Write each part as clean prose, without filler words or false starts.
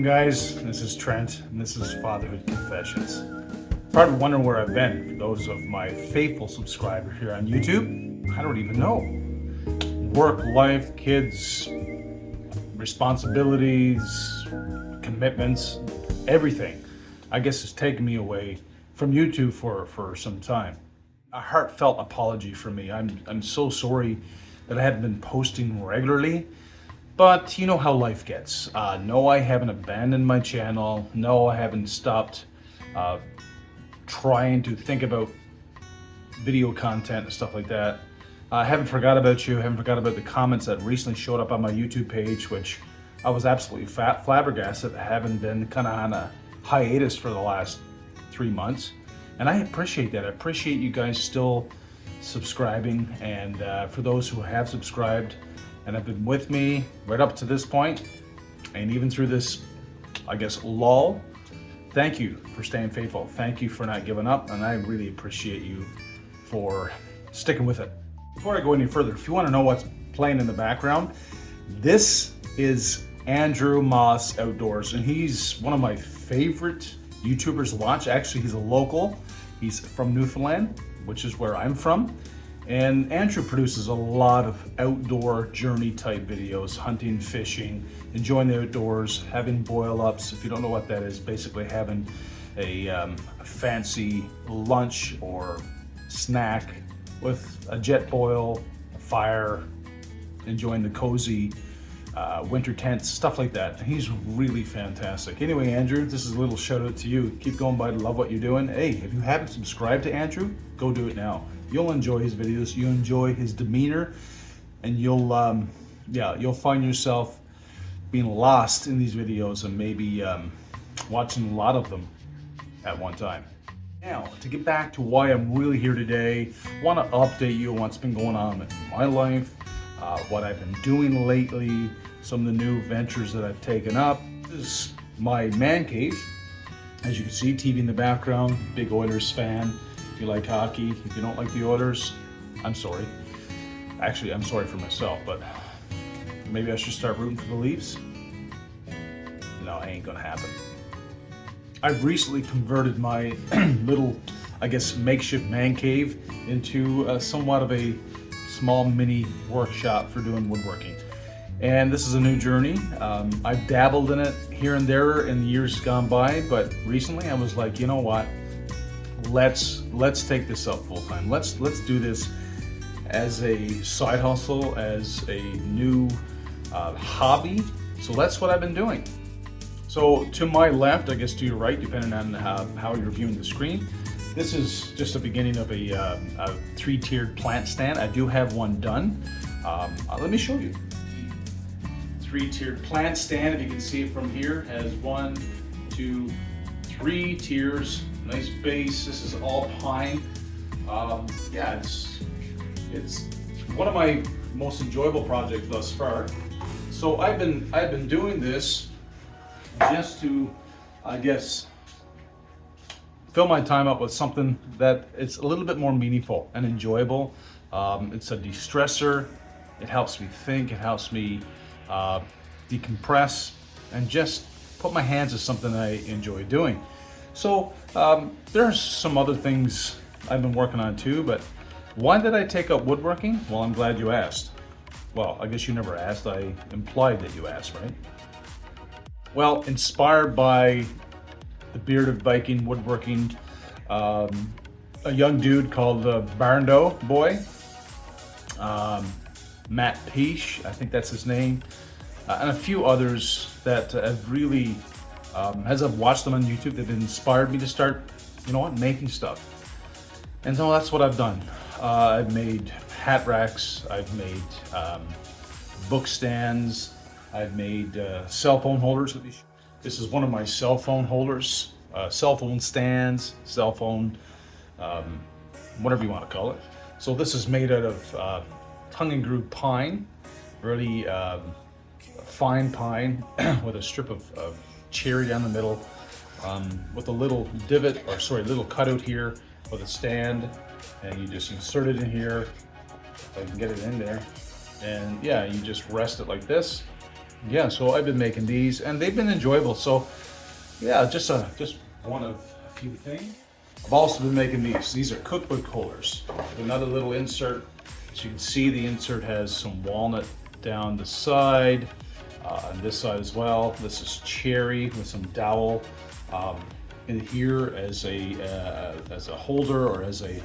doing, guys? This is Trent, and this is Fatherhood Confessions. Probably wondering where I've been. For those of my faithful subscribers here on YouTube, I don't even know. Work, life, kids, responsibilities, commitments, everything, I guess, has taken me away from YouTube for some time. A heartfelt apology for me. I'm so sorry that I haven't been posting regularly. But you know how life gets. No, I haven't abandoned my channel. No, I haven't stopped trying to think about video content and stuff like that. I haven't forgot about you. I haven't forgot about the comments that recently showed up on my YouTube page, which I was absolutely flabbergasted. I haven't been kind of on a hiatus for the last 3 months. And I appreciate that. I appreciate you guys still subscribing. And for those who have subscribed, and have been with me right up to this point, and even through this, I guess, lull, thank you for staying faithful. Thank you for not giving up, and I really appreciate you for sticking with it. Before I go any further, if you want to know what's playing in the background, this is Andrew Moss Outdoors, and he's one of my favorite YouTubers to watch. Actually, he's a local. He's from Newfoundland, which is where I'm from. And Andrew produces a lot of outdoor journey type videos, hunting, fishing, enjoying the outdoors, having boil-ups. If you don't know what that is, basically having a fancy lunch or snack with a jet boil, a fire, enjoying the cozy winter tents, stuff like that. And he's really fantastic. Anyway, Andrew, this is a little shout out to you. Keep going, bud. Love what you're doing. Hey, if you haven't subscribed to Andrew, go do it now. You'll enjoy his videos, you'll enjoy his demeanor, and you'll find yourself being lost in these videos and maybe watching a lot of them at one time. Now, to get back to why I'm really here today, I want to update you on what's been going on in my life, what I've been doing lately, some of the new ventures that I've taken up. This is my man cave. As you can see, TV in the background, big Oilers fan. If you like hockey, if you don't like the Oilers, I'm sorry. Actually, I'm sorry for myself, but maybe I should start rooting for the Leafs. No, it ain't gonna happen. I've recently converted my little, I guess, makeshift man cave into somewhat of a small mini workshop for doing woodworking. And this is a new journey. I've dabbled in it here and there in the years gone by, but recently I was like, you know what? Let's take this up full time. Let's do this as a side hustle, as a new hobby. So that's what I've been doing. So to my left, I guess to your right, depending on how you're viewing the screen, this is just the beginning of a 3-tiered plant stand. I do have one done. Let me show you. 3-tiered plant stand, if you can see it from here, has 1, 2, 3 tiers. Nice base. This is all pine. Yeah, it's one of my most enjoyable projects thus far. So I've been doing this just to, I guess, fill my time up with something that it's a little bit more meaningful and enjoyable. It's a de-stressor. It helps me think. It helps me decompress and just put my hands to something I enjoy doing. So there's some other things I've been working on too, but why did I take up woodworking? Well, I'm glad you asked. Well, I guess you never asked. I implied that you asked, right? Well, inspired by the Bearded Viking woodworking, a young dude called the Barndo Boy, Matt Peache, I think that's his name, and a few others that have really, as I've watched them on YouTube, they've inspired me to start, you know what, making stuff. And so that's what I've done. I've made hat racks, I've made book stands, I've made cell phone holders. This is one of my cell phone holders, cell phone stands, cell phone, whatever you want to call it. So this is made out of tongue and groove pine, really fine pine with a strip of cherry down the middle, with a little divot, or sorry, little cutout here with a stand, and you just insert it in here, if I can get it in there, and yeah, you just rest it like this, yeah, so I've been making these and they've been enjoyable. So yeah, just one of a few things. I've also been making these. These are cookbook holders. Another little insert. As you can see, the insert has some walnut down the side, on this side as well. This is cherry with some dowel in here as a holder, or as a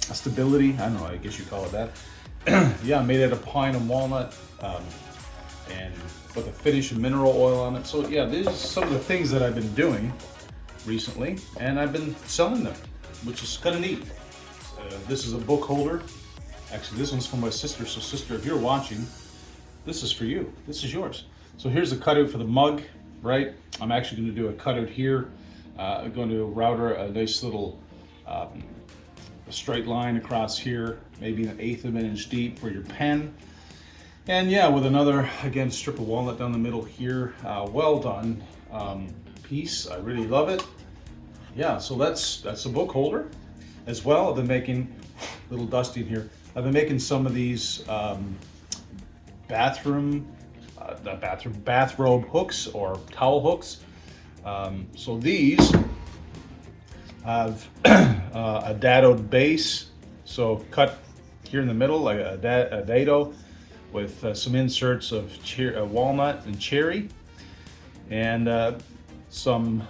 stability. I don't know, I guess you call it that. Yeah, made out of pine and walnut, and with a finish of mineral oil on it. So yeah, these are some of the things that I've been doing recently, and I've been selling them, which is kind of neat. This is a book holder. Actually, this one's for my sister. So sister, if you're watching, this is for you. This is yours. So here's a cutout for the mug, right? I'm actually going to do a cutout here. I'm going to router a nice little a straight line across here, maybe 1/8 of an inch deep for your pen. And yeah, with another, again, strip of walnut down the middle here. Well done piece. I really love it. Yeah, so that's a book holder as well. I've been making, little dusty in here, I've been making some of these bathrobe hooks or towel hooks. So these have a dadoed base, so cut here in the middle like a dado, with some inserts of walnut and cherry, and some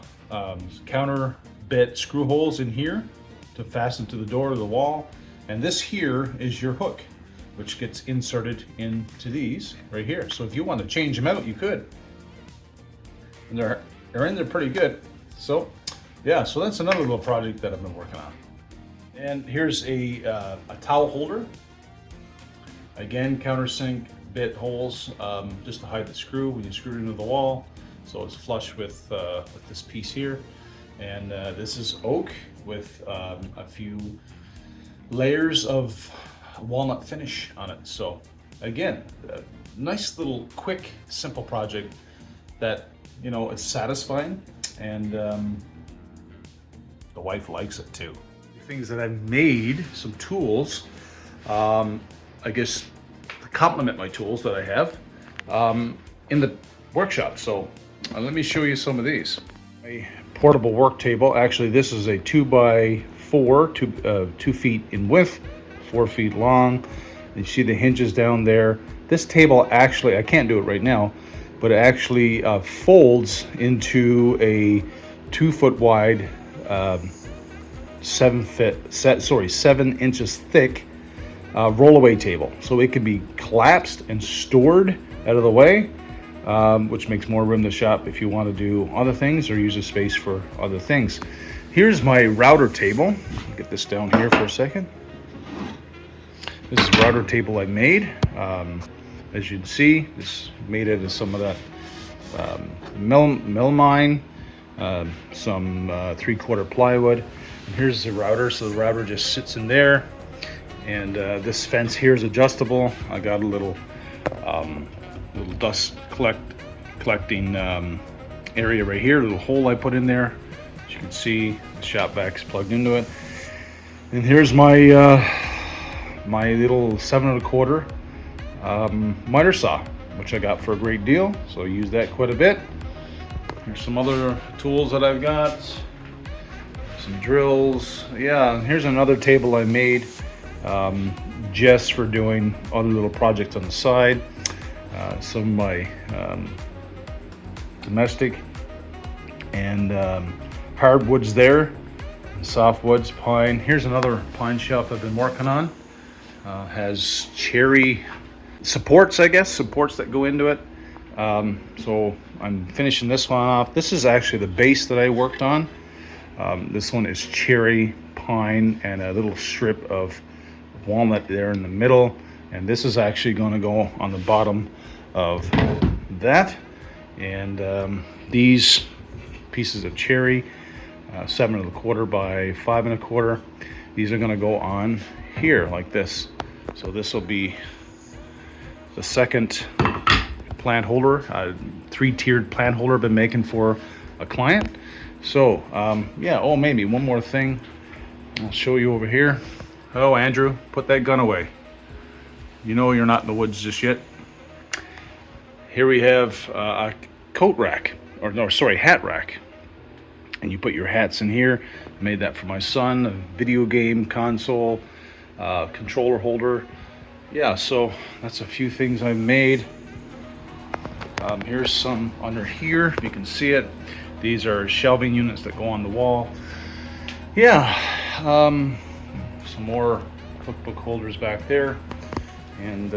counter bit screw holes in here to fasten to the door or the wall. And this here is your hook, which gets inserted into these right here. So if you want to change them out, you could. And they're in there pretty good. So yeah, so that's another little project that I've been working on. And here's a towel holder. Again, countersink bit holes, just to hide the screw when you screw it into the wall. So it's flush with this piece here. And this is oak with a few layers of walnut finish on it. So again, a nice little quick, simple project that, you know, it's satisfying, and the wife likes it too. Things that I've made, some tools, I guess to complement my tools that I have in the workshop. So let me show you some of these. A portable work table. Actually, this is a 2x4, 2 feet in width, 4 feet long. You see the hinges down there. This table actually, I can't do it right now, but it actually folds into a 2 foot wide, 7 inches thick rollaway table. So it can be collapsed and stored out of the way, which makes more room to shop if you want to do other things or use a space for other things. Here's my router table. Get this down here for a second. This is a router table I made. As you can see, it's made out of some of that melamine, some 3/4 plywood. And here's the router. So the router just sits in there, and this fence here is adjustable. I got a little dust collecting area right here, a little hole I put in there. As you can see, the shop vac is plugged into it. And here's my my little 7 1/4 miter saw, which I got for a great deal, so I use that quite a bit. Here's some other tools that I've got, some drills. Yeah, and here's another table I made just for doing other little projects on the side. Some of my domestic and hardwoods there, softwoods, pine. Here's another pine shelf I've been working on. Has cherry supports, I guess, supports that go into it. So I'm finishing this one off. This is actually the base that I worked on. This one is cherry, pine, and a little strip of walnut there in the middle. And this is actually going to go on the bottom of that. And these pieces of cherry, 7 1/4 by 5 1/4, these are going to go on here like this. So this will be the second plant holder, 3-tiered plant holder I've been making for a client. So yeah, oh, maybe one more thing I'll show you over here. Oh, Andrew, put that gun away. You know you're not in the woods just yet. Here we have a coat rack, or no, sorry, hat rack. And you put your hats in here. I made that for my son, a video game console, controller holder. Yeah, so that's a few things I've made. Here's some under here, if you can see it. These are shelving units that go on the wall. Yeah, some more cookbook holders back there. And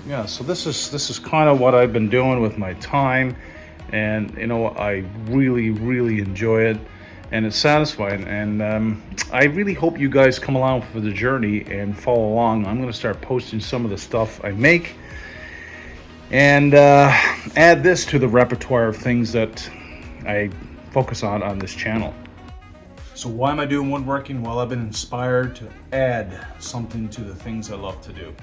yeah, so this is kind of what I've been doing with my time. And you know, I really enjoy it, and it's satisfying. And I really hope you guys come along for the journey and follow along. I'm going to start posting some of the stuff I make, and add this to the repertoire of things that I focus on this channel. So why am I doing woodworking? Well, I've been inspired to add something to the things I love to do,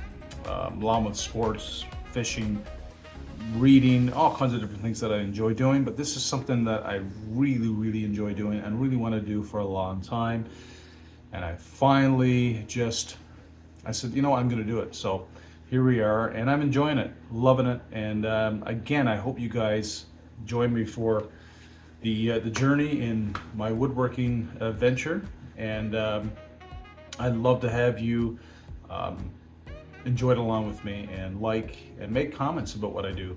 along with sports, fishing, reading, all kinds of different things that I enjoy doing. But this is something that I really enjoy doing and really want to do for a long time. And I finally I said, you know what, I'm going to do it. So here we are, and I'm enjoying it, loving it. And again, I hope you guys join me for the journey in my woodworking venture. And I'd love to have you enjoy it along with me, and make comments about what I do.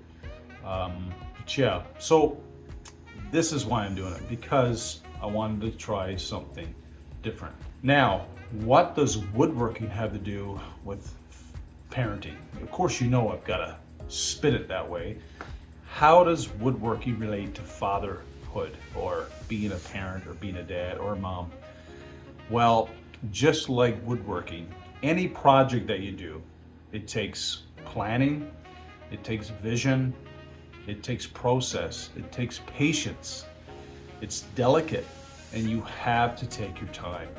But yeah, so this is why I'm doing it, because I wanted to try something different. Now, what does woodworking have to do with parenting? Of course, you know I've got to spin it that way. How does woodworking relate to fatherhood, or being a parent, or being a dad or a mom? Well, just like woodworking, any project that you do, it takes planning, it takes vision, it takes process, it takes patience. It's delicate, and you have to take your time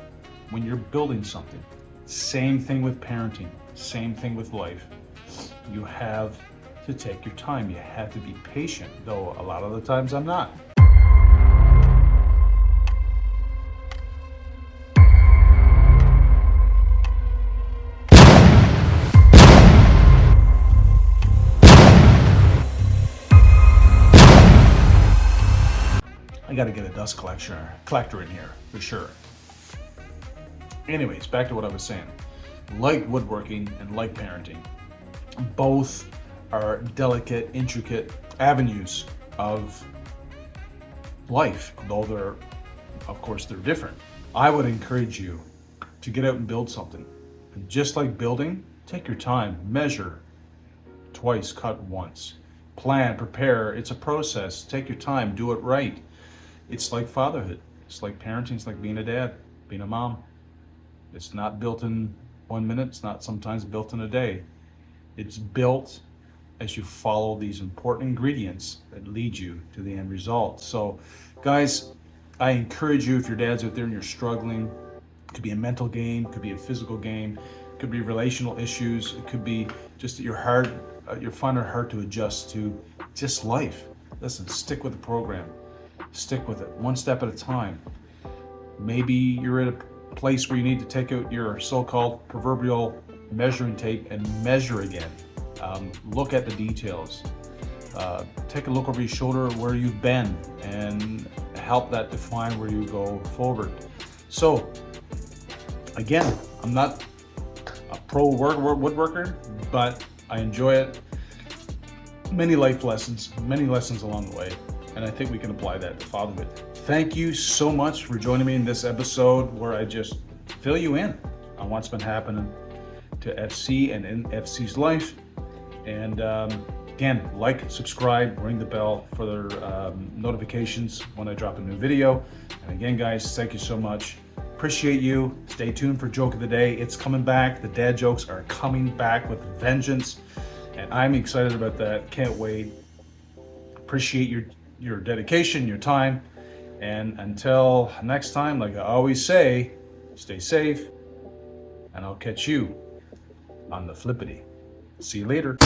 when you're building something. Same thing with parenting, same thing with life. You have to take your time. You have to be patient, though a lot of the times I'm not. I got to get a dust collector in here for sure. Anyways, back to what I was saying. Like woodworking and like parenting, both are delicate, intricate avenues of life, though of course they're different. I would encourage you to get out and build something. And just like building, take your time, measure twice, cut once, plan, prepare. It's a process. Take your time, do it right. It's like fatherhood. It's like parenting. It's like being a dad, being a mom. It's not built in 1 minute. It's not sometimes built in a day. It's built as you follow these important ingredients that lead you to the end result. So, guys, I encourage you, if your dad's out there and you're struggling, it could be a mental game, it could be a physical game, it could be relational issues, it could be just that you're finding it hard to adjust to just life. Listen, stick with the program. Stick with it, one step at a time. Maybe you're at a place where you need to take out your so-called proverbial measuring tape and measure again. Look at the details. Take a look over your shoulder where you've been, and help that define where you go forward. So, again, I'm not a pro woodworker, but I enjoy it. Many life lessons, many lessons along the way. And I think we can apply that to fatherhood. Thank you so much for joining me in this episode, where I just fill you in on what's been happening to FC and in FC's life. And again, like, subscribe, ring the bell for their notifications when I drop a new video. And again, guys, thank you so much. Appreciate you. Stay tuned for Joke of the Day. It's coming back. The dad jokes are coming back with vengeance, and I'm excited about that. Can't wait. Appreciate your dedication, your time. And until next time, like I always say, stay safe, and I'll catch you on the flippity. See you later.